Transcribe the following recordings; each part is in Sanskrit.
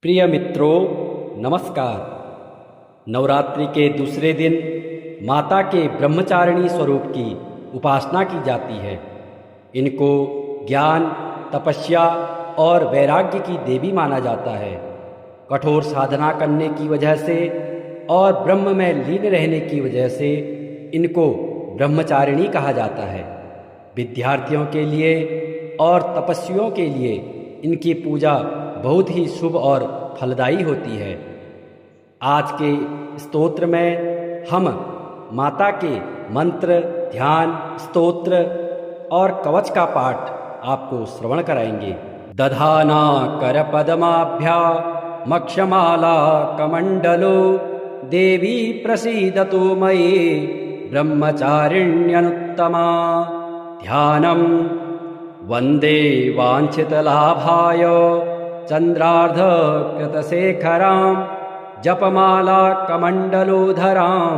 प्रिय मित्रों, नमस्कार। नवरात्रि के दूसरे दिन माता के ब्रह्मचारिणी स्वरूप की उपासना की जाती है। इनको ज्ञान, तपस्या और वैराग्य की देवी माना जाता है। कठोर साधना करने की वजह से और ब्रह्म में लीन रहने की वजह से इनको ब्रह्मचारिणी कहा जाता है। विद्यार्थियों के लिए और तपस्वियों के लिए इनकी पूजा बहुत ही शुभ और फलदायी होती है। आज के स्तोत्र में हम माता के मंत्र, ध्यान, स्तोत्र और कवच का पाठ आपको श्रवण कराएंगे। दधाना कर पद्माभ्या मक्षमाला कमंडलो देवी प्रसीदतु मयि ब्रह्मचारिण्यनुत्तमा। ध्यानम वंदे वांछितलाभाय चंद्रार्धकृतशेखरां जपमाला कमंडलोधरां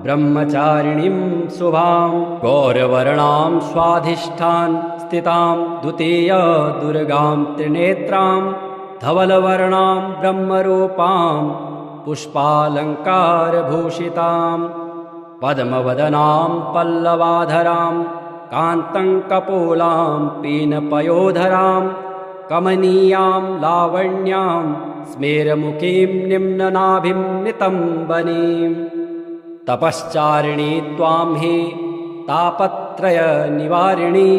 ब्रह्मचारिणीं शुभां। गौरवर्णां स्वाधिष्ठान स्थितां द्वितीय दुर्गां त्रिनेत्रां धवलवर्णां ब्रह्मरूपां पुष्पालंकारभूषितां पद्मवदनां पल्लवाधरां कान्तं कपोलां पीनपयोधरां कमनीयां लावण्यां स्मेरमुखीं निम्ननाभिं नितम्बनीं। तपश्चारिणी त्वां हि तापत्रय निवारिणी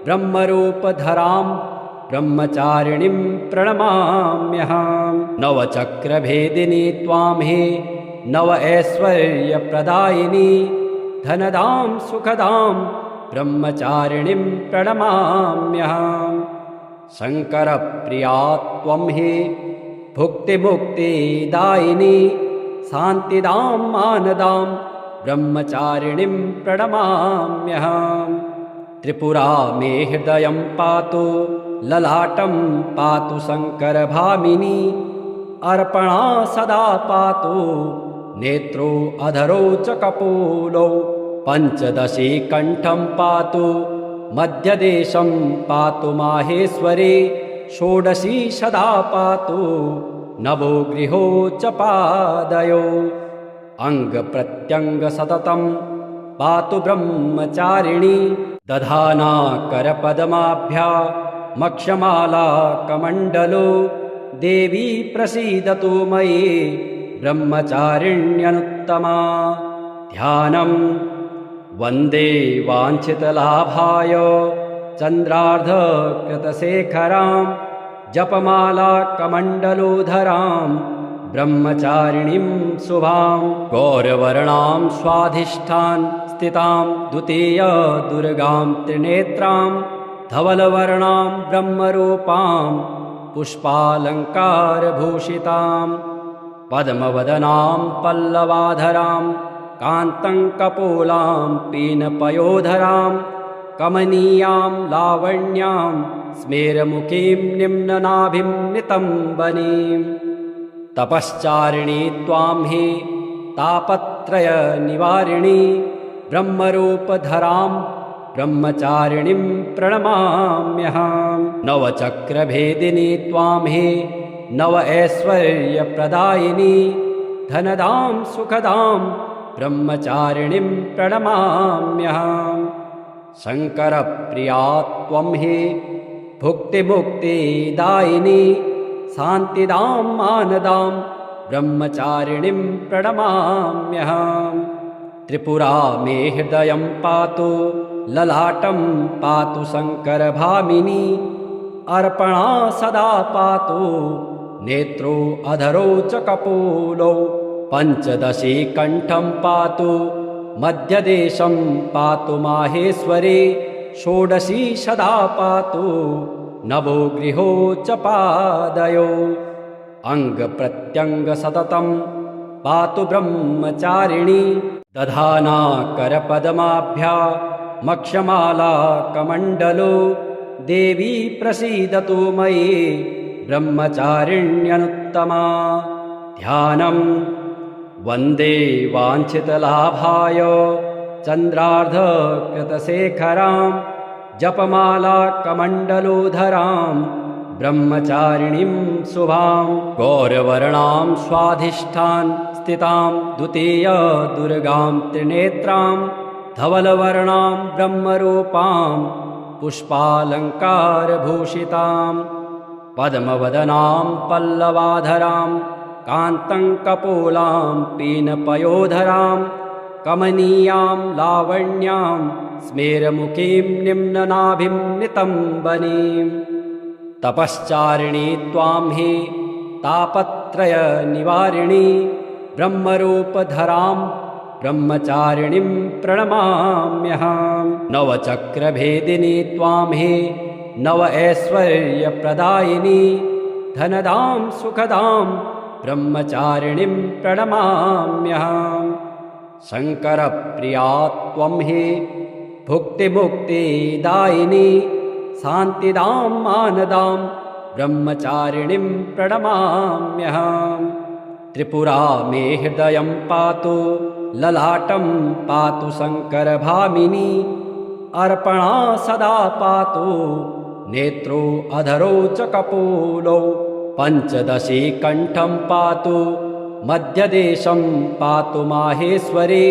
ब्रह्मरूपधरां ब्रह्मचारिणीं प्रणमाम्यहं। नवचक्रभेदिनी त्वां हि नव ऐश्वर्यप्रदायिनी धनदां सुखदां ब्रह्मचारिणीं प्रणमाम्यहं। शंकरप्रिया त्वं हि भुक्तिमुक्तिदायिनी शान्तिदां मानदां ब्रह्मचारिणीं प्रणमाम्यहं। त्रिपुरा मे हृदयं पातु ललाटं पातु शंकरभामिनी अर्पणा सदा पातु नेत्रो अधरो च कपोलो पंचदशी कंठं पातु मध्यदेशं पातु माहेश्वरी षोडशी सदा पातु नवो गृहो च पादयो। अंग प्रत्यंग सततं पातु ब्रह्मचारिणी दधाना कर पद्माभ्या मक्षमाला कमंडलो देवी प्रसीदतु मयि ब्रह्मचारिण्यनुत्तमा। ध्यानम वंदे वांछितलाभाय चंद्रार्धकृतशेखरां जपमाला कमंडलोधरां ब्रह्मचारिणीं शुभां। गौरवर्णां स्वाधिष्ठान स्थितां द्वितीय दुर्गां त्रिनेत्रां धवलवर्णां ब्रह्मरूपां पुष्पालंकारभूषितां पद्मवदनां पल्लवाधरां कान्तं कपोलां पीनपयोधरां कमनीयां लावण्यां स्मेरमुखीं निम्ननाभिं नितम्बनीं। तपश्चारिणी त्वां हि तापत्रय निवारिणी ब्रह्मरूपधरां ब्रह्मचारिणीं प्रणमाम्यहं। नवचक्रभेदिनी त्वां हि नव ऐश्वर्यप्रदायिनी धनदां सुखदां ब्रह्मचारिणीं प्रणमाम्यहं। शंकरप्रिया त्वं हि भुक्तिमुक्तिदायिनी शान्तिदां मानदां ब्रह्मचारिणीं प्रणमाम्यहं। त्रिपुरा मे हृदयं पातु ललाटं पातु शंकरभामिनी अर्पणा सदा पातु नेत्रो अधरो च कपोलो पंचदशी कंठं पातु मध्यदेशं पातु माहेश्वरी षोडशी सदा पातु नवो गृहो च पादयो। अंग प्रत्यंग सततं पातु ब्रह्मचारिणी दधाना कर पद्माभ्या मक्षमाला कमंडलो देवी प्रसीदतु मयि ब्रह्मचारिण्यनुत्तमा। ध्यानम वंदे वांछितलाभाय चंद्रार्धकृतशेखरां जपमाला कमंडलोधरां ब्रह्मचारिणीं शुभां गौरवर्णां स्वाधिष्ठान स्थितां द्वितीय दुर्गां त्रिनेत्रां धवलवर्णां ब्रह्मरूपां पुष्पालङ्कारभूषितां पद्मवदनां पल्लवाधरां कान्तं कपोलां पीनपयोधरां कमनीयां लावण्यां स्मेरमुखीं निम्ननाभिं नितम्बनीं तपश्चारिणी त्वां हि तापत्रयनिवारिणी ब्रह्मरूपधरां ब्रह्मचारिणीं प्रणमाम्यहं नवचक्रभेदिनी त्वां हि नव ऐश्वर्यप्रदायिनी धनदां सुखदां ब्रह्मचारिणीं प्रणमाम्यहं शङ्करप्रिया त्वं हि भुक्तिमुक्तिदायिनी शान्तिदां मानदां ब्रह्मचारिणीं प्रणमाम्यहं त्रिपुरा मे हृदयं पातु ललाटं पातु शङ्करभामिनी अर्पणा सदा पातु नेत्रो अधरो च कपोलौ पञ्चदशी कण्ठं पातु मध्यदेशं पातु माहेश्वरी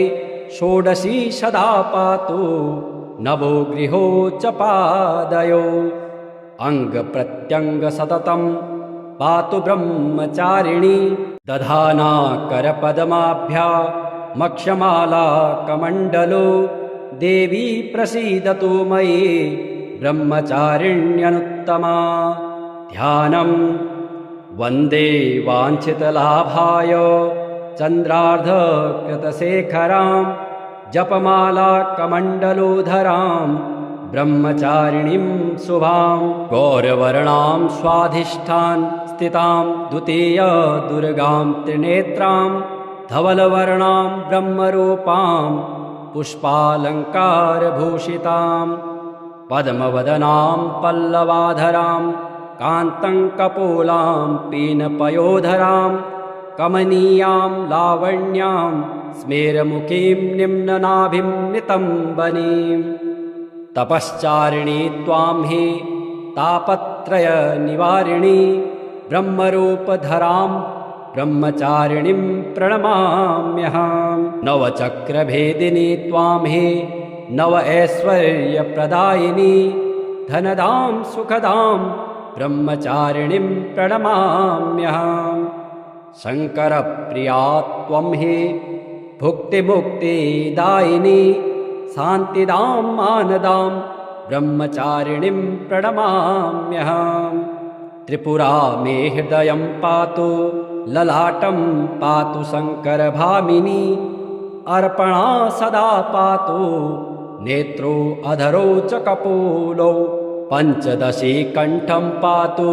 षोडशी सदा पातु नवो गृहो च पादयो अङ्गप्रत्यङ्ग सततं पातु ब्रह्मचारिणी दधाना करपद्माभ्या मक्षमाला कमण्डलो देवी प्रसीदतु मयि ब्रह्मचारिण्यनुत्तमा ध्यानं वन्दे वाञ्छितलाभाय चन्द्रार्धकृतशेखरां जपमाला कमण्डलोधरां ब्रह्मचारिणीं शुभां गौरवर्णां स्वाधिष्ठान स्थितां द्वितीय दुर्गां त्रिनेत्रां धवलवर्णां ब्रह्मरूपां पुष्पालङ्कारभूषितां पद्मवदनां पल्लवाधरां कान्तं कपोलां पीनपयोधरां कमनीयां लावण्यां स्मेरमुखीं निम्ननाभिं नितम्बनीं तपश्चारिणी त्वां हि तापत्रयनिवारिणी ब्रह्मरूपधरां ब्रह्मचारिणीं प्रणमाम्यहं नवचक्रभेदिनी त्वां हि नव ऐश्वर्यप्रदायिनी धनदां सुखदां ब्रह्मचारिणीं प्रणमाम्यहं शङ्करप्रिया त्वं हि भुक्तिमुक्तिदायिनी शान्तिदां मानदां ब्रह्मचारिणीं प्रणमाम्यहं त्रिपुरा मे हृदयं पातु ललाटं पातु शङ्करभामिनी अर्पणा सदा पातु नेत्रो अधरो च कपोलौ पञ्चदशी कण्ठं पातु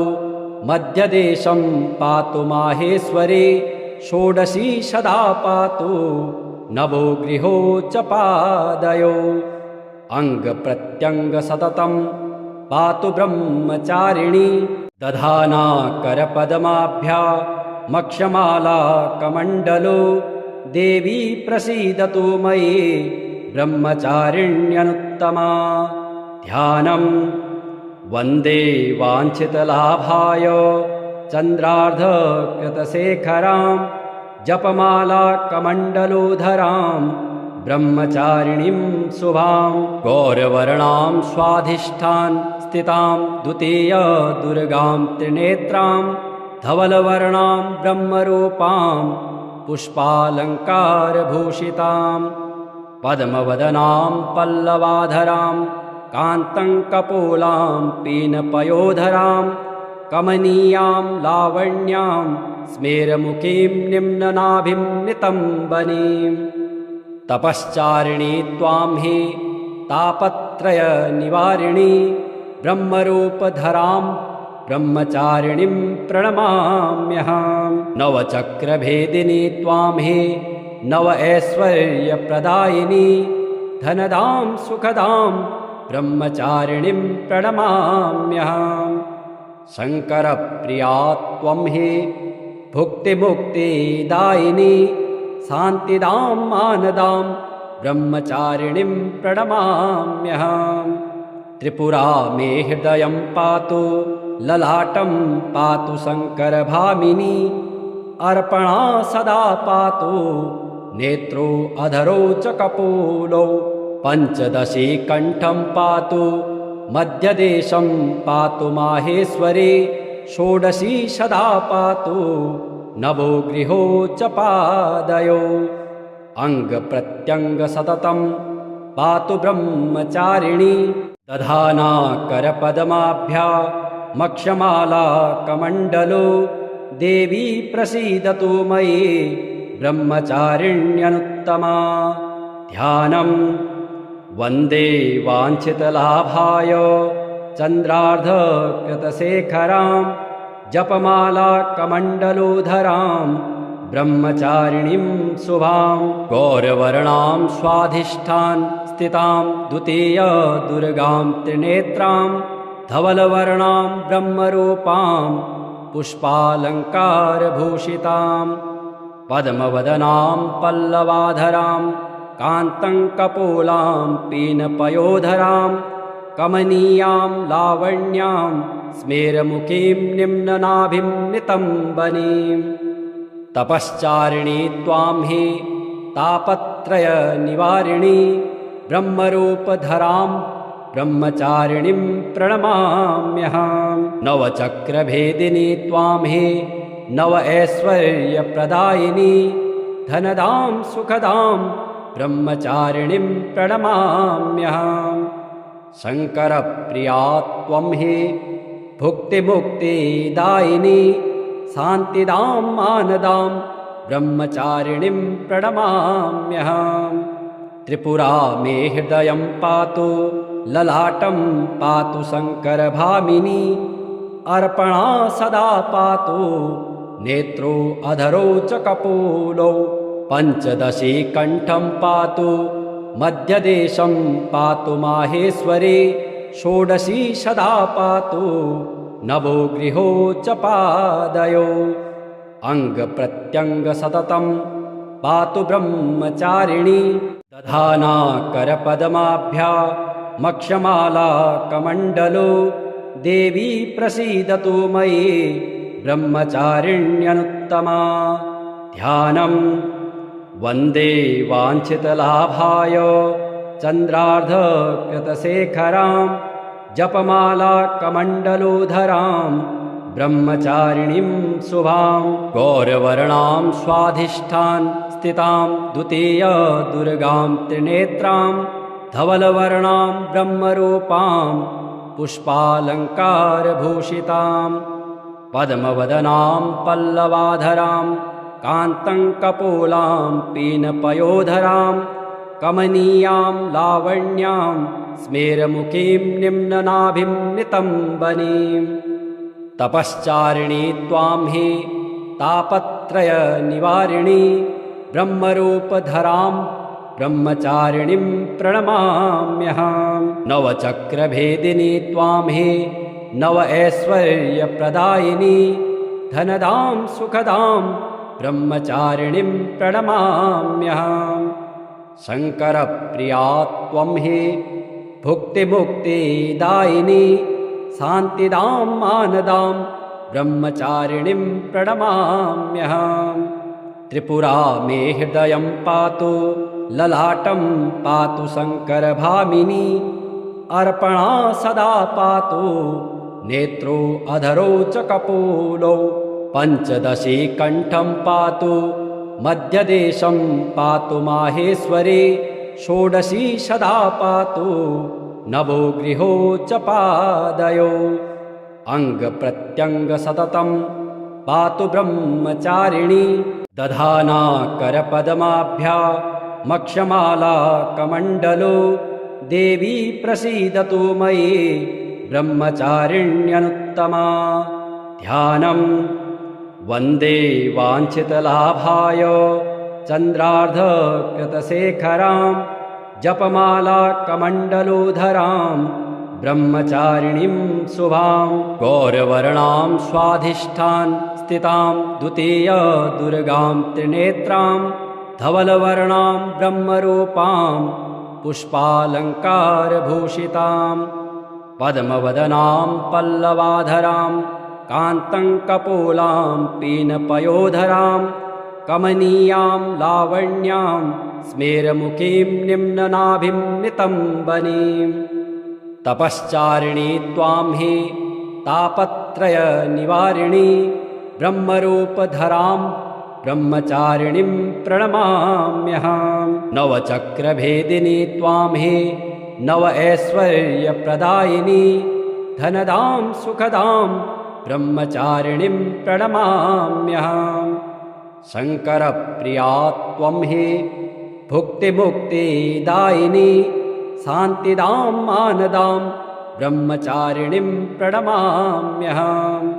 मध्यदेशं पातु माहेश्वरी षोडशी सदा पातु नवो गृहो च पादयो अङ्गप्रत्यङ्ग सततं पातु ब्रह्मचारिणी दधाना करपद्माभ्या मक्षमाला कमण्डलो देवी प्रसीदतु मयि ब्रह्मचारिण्यनुत्तमा ध्यानं वन्दे वाञ्छितलाभाय चन्द्रार्धकृतशेखरां जपमाला कमण्डलोधरां ब्रह्मचारिणीं शुभां गौरवर्णां स्वाधिष्ठान स्थितां द्वितीय दुर्गां त्रिनेत्रां धवलवर्णां ब्रह्मरूपां पुष्पालङ्कारभूषितां पद्मवदनां पल्लवाधरां कान्तं कपोलां पीनपयोधरां कमनीयां लावण्यां स्मेरमुखीं निम्ननाभिं नितम्बनीं तपश्चारिणी त्वां हि तापत्रयनिवारिणी ब्रह्मरूपधरां ब्रह्मचारिणीं प्रणमाम्यहं नवचक्रभेदिनी त्वां हि नव ऐश्वर्यप्रदायिनी धनदां सुखदां ब्रह्मचारिणीं प्रणमाम्यहं शङ्करप्रिया त्वं हि भुक्तिमुक्तिदायिनी शान्तिदां मानदां ब्रह्मचारिणीं प्रणमाम्यहं त्रिपुरा मे हृदयं पातु ललाटं पातु शङ्करभामिनी अर्पणा सदा पातु नेत्रो अधरो च कपोलौ पञ्चदशी कण्ठं पातु मध्यदेशं पातु माहेश्वरी षोडशी सदा पातु नवो गृहो च पादयो अङ्गप्रत्यङ्ग सततं पातु ब्रह्मचारिणी दधाना करपद्माभ्यामक्षमाला कमण्डलो देवी प्रसीदतु मयि ब्रह्मचारिण्यनुत्तमा ध्यानं वन्दे वाञ्छितलाभाय चन्द्रार्धकृतशेखरां जपमाला कमण्डलोधरां ब्रह्मचारिणीं शुभां गौरवर्णां स्वाधिष्ठान स्थितां द्वितीय दुर्गां त्रिनेत्रां धवलवर्णां ब्रह्मरूपां पुष्पालङ्कारभूषितां पद्मवदनां पल्लवाधरां कान्तं कपोलां पीनपयोधरां कमनीयां लावण्यां स्मेरमुखीं निम्ननाभिं नितम्बनीं तपश्चारिणी त्वां हि तापत्रयनिवारिणी ब्रह्मरूपधरां ब्रह्मचारिणीं प्रणमाम्यहं नवचक्रभेदिनी त्वां हि नव ऐश्वर्यप्रदायिनी धनदां सुखदां ब्रह्मचारिणीं प्रणमाम्यहं शङ्करप्रिया त्वं हि भुक्तिमुक्तिदायिनी शान्तिदां मानदां ब्रह्मचारिणीं प्रणमाम्यहं त्रिपुरा मे हृदयं पातु ललाटं पातु शङ्करभामिनी अर्पणा सदा पातु नेत्रो अधरो च कपोलौ पञ्चदशी कण्ठं पातु मध्यदेशं पातु माहेश्वरी षोडशी सदा पातु नवो गृहो च पादयो अङ्गप्रत्यङ्ग सततं पातु ब्रह्मचारिणी दधाना करपद्माभ्यामक्षमाला कमण्डलो देवी प्रसीदतु मयि ब्रह्मचारिण्यनुत्तमा ध्यानं वन्दे वाञ्छितलाभाय चन्द्रार्धकृतशेखरां जपमाला कमण्डलोधरां ब्रह्मचारिणीं शुभां गौरवर्णां स्वाधिष्ठान स्थितां द्वितीय दुर्गां त्रिनेत्रां धवलवर्णां ब्रह्मरूपां पुष्पालङ्कारभूषितां पद्मवदनां पल्लवाधरां कान्तं कपोलां पीनपयोधरां कमनीयां लावण्यां स्मेरमुखीं निम्ननाभिं नितम्बनीं तपश्चारिणी त्वां हि तापत्रयनिवारिणी ब्रह्मरूपधरां ब्रह्मचारिणीं प्रणमाम्यहं नवचक्रभेदिनी त्वां हि नव ऐश्वर्यप्रदायिनी धनदां सुखदां ब्रह्मचारिणीं प्रणमाम्यहं शङ्करप्रिया त्वं हि भुक्तिमुक्तिदायिनी शान्तिदां मानदां ब्रह्मचारिणीं प्रणमाम्यहं त्रिपुरा मे हृदयं पातु ललाटं पातु शङ्करभामिनी अर्पणा सदा पातु नेत्रो अधरो च कपोलौ पञ्चदशी कण्ठं पातु मध्यदेशं पातु माहेश्वरी षोडशी सदा पातु नवो गृहो च पादयो अङ्गप्रत्यङ्ग सततं पातु ब्रह्मचारिणी दधाना करपद्माभ्यामक्षमाला कमण्डलो देवी प्रसीदतु मयि ब्रह्मचारिण्यनुत्तमा ध्यानं वन्दे वाञ्छितलाभाय चन्द्रार्धकृतशेखरां जपमाला कमण्डलोधरां ब्रह्मचारिणीं शुभां गौरवर्णां स्वाधिष्ठान स्थितां द्वितीय दुर्गां त्रिनेत्रां धवलवर्णां ब्रह्मरूपां पुष्पालङ्कारभूषितां पद्मवदनां पल्लवाधरां कान्तं कपोलां पीनपयोधरां कमनीयां लावण्यां स्मेरमुखीं निम्ननाभिं नितम्बनीं तपश्चारिणी त्वां हि तापत्रयनिवारिणी ब्रह्मरूपधरां ब्रह्मचारिणीं प्रणमाम्यहं नवचक्रभेदिनी त्वां हि नव ऐश्वर्यप्रदायिनी धनदां सुखदां ब्रह्मचारिणीं प्रणमाम्यहं शङ्करप्रिया त्वं हि भुक्तिमुक्तिदायिनी शान्तिदां मानदां ब्रह्मचारिणीं प्रणमाम्यहं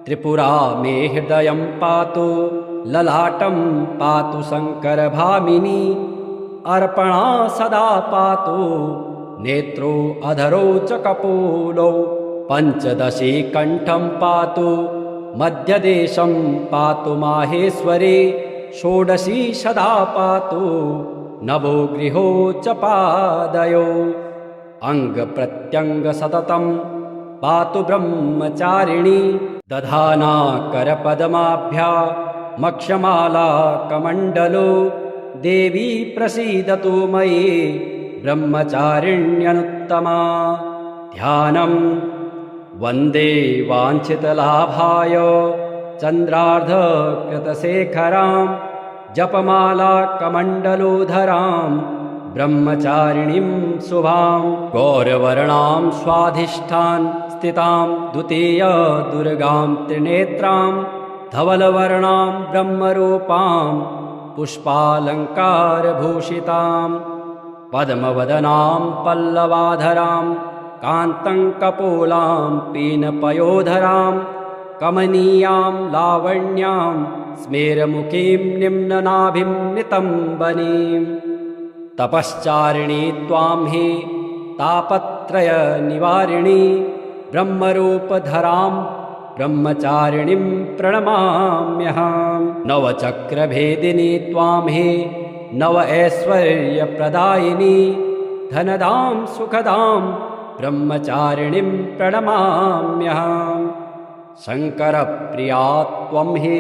त्रिपुरा मे हृदयं पातु ललाटं पातु शङ्करभामिनी अर्पणा सदा पातु नेत्रो अधरो च कपोलौ पञ्चदशी कण्ठं पातु मध्यदेशं पातु माहेश्वरी षोडशी सदा पातु नवो गृहो च पादयो अङ्गप्रत्यङ्ग सततं पातु ब्रह्मचारिणी दधाना करपद्माभ्यामक्षमाला कमण्डलो देवी प्रसीदतु मयि ब्रह्मचारिण्यनुत्तमा ध्यानं वन्दे वाञ्छितलाभाय चन्द्रार्धकृतशेखरां जपमाला कमण्डलोधरां ब्रह्मचारिणीं शुभां गौरवर्णां स्वाधिष्ठान स्थितां द्वितीय दुर्गां त्रिनेत्रां धवलवर्णां ब्रह्मरूपां पुष्पालङ्कारभूषितां पद्मवदनां पल्लवाधरां कान्तं कपोलां पीनपयोधरां कमनीयां लावण्यां स्मेरमुखीं निम्ननाभिं नितम्बनीं तपश्चारिणी त्वां हि तापत्रयनिवारिणी ब्रह्मरूपधरां ब्रह्मचारिणीं प्रणमाम्यहं नवचक्रभेदिनी त्वां हि नव ऐश्वर्यप्रदायिनी धनदां सुखदां ब्रह्मचारिणीं प्रणमाम्यहं शङ्करप्रिया त्वं हि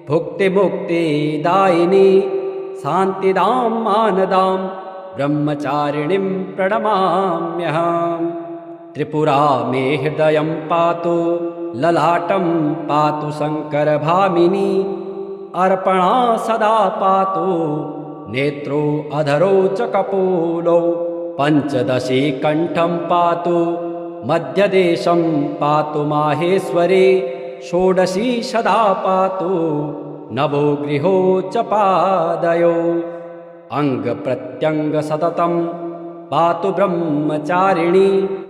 भुक्तिमुक्तिदायिनी शान्तिदां मानदां ब्रह्मचारिणीं प्रणमाम्यहं त्रिपुरा मे हृदयं पातु ललाटं पातु शङ्करभामिनी अर्पणा सदा पातु नेत्रो अधरो च कपोलौ पञ्चदशी कण्ठं पातु मध्यदेशं पातु माहेश्वरी षोडशी सदा पातु नवो गृहो च पादयो अङ्गप्रत्यङ्ग सततं पातु ब्रह्मचारिणी